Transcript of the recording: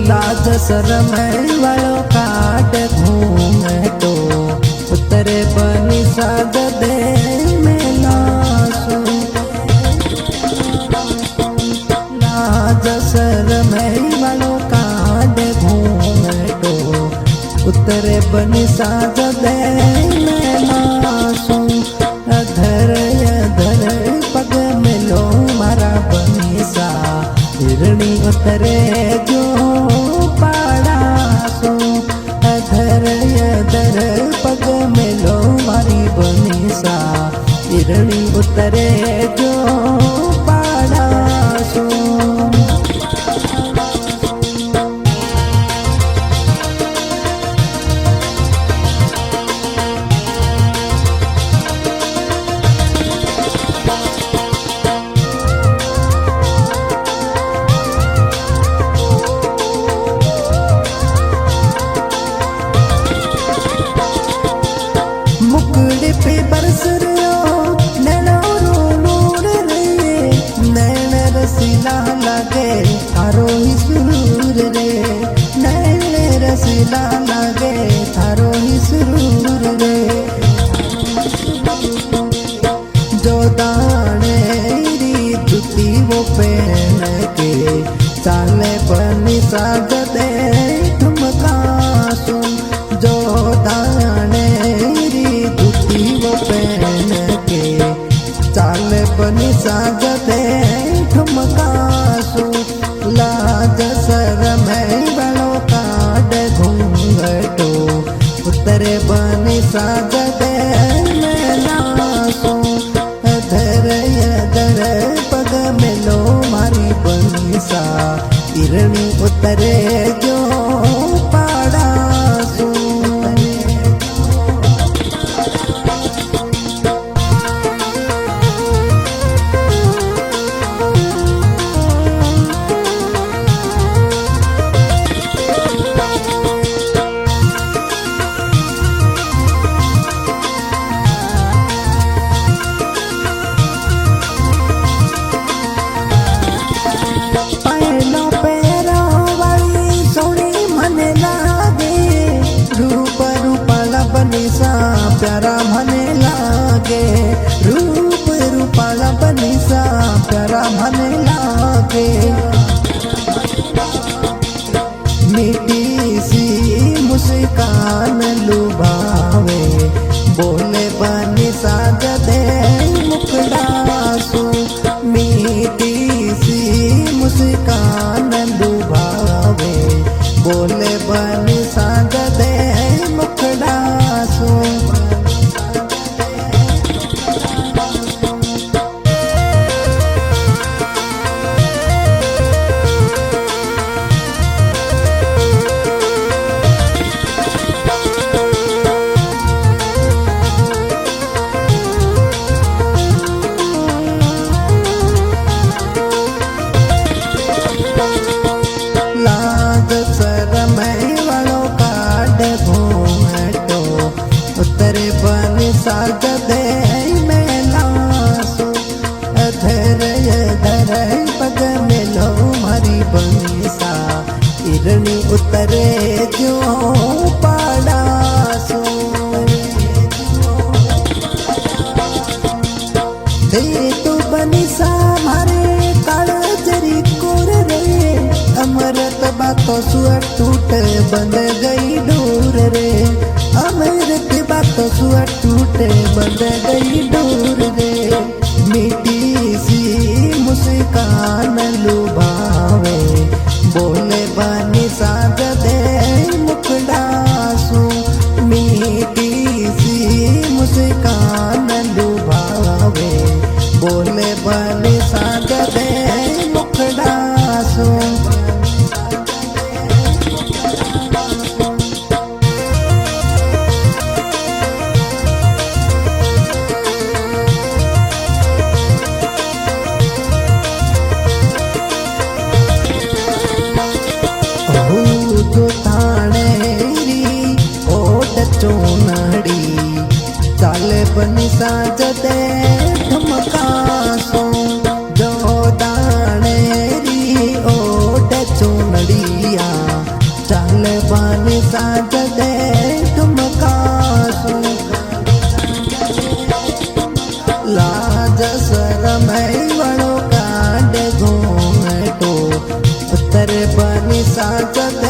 लाज शरम वालों काट घूमे तो उतरे बनी साज दे में लासू। लाज शरम वालों काट घूमे तो उतरे बनी साज दे में लासू। अधर अधर पग मिलो मारा बनी सा हिरणी उतरे जो पाड़ासो। अधर अधर पग मिलो मारी बनी सा हिरणी उतरे जो पाड़ासो। मुकुड़ पे बरस नैनो नूर रे नैन रसीला लागे थारो ही सुरूर रे। नैन रसीला लागे थारो ही सुरूर रे। जो दाने री जुती वो पहन के चाले बनी साज दे ठुमकासू। जो दाने वो पहन के चाल बनी साज दे ठुमकासू। लाज शरम वालों काट घूंघटो उतरे बनी साज दे में लासू। अधर अधर पग मिलो मारी बनी सा हिरणी उतरे जो पाड़ासू। प्यारा मने लागे रूप रूपाला बनी सा प्यारा मने लागे। मीठी सी मुस्कान लुभावे बोले बनी साज दे मुखड़ासू। मीठी सी मुस्कान लुभावे बोले बनी साज दे मुखड़ासू। लाज शरम वालों काट घूंघटो उतरे बनी साज दे में लासू। अधर अधर पग मिलो मारी बनी सा हिरणी उतरे जो पाड़ासू। दे तो बनी सा मारे कालजरी कोर रे। अमृत बातों सुअर टूट बंद गई डोर रे। अमृत बातों सुअर टूट बंद गई डोर रे। मीठी सी मुस्कान लुभावे बोले बनी साज दे मुखड़ासू। मीठी सी मुस्कान लुभावे बोले बनी साज दे मुखड़ासू। जो ताणे री ओट चोनड़ी चाले बनी साज दे ठुमकासू। जो ताणे री ओट चोनड़िया साजदे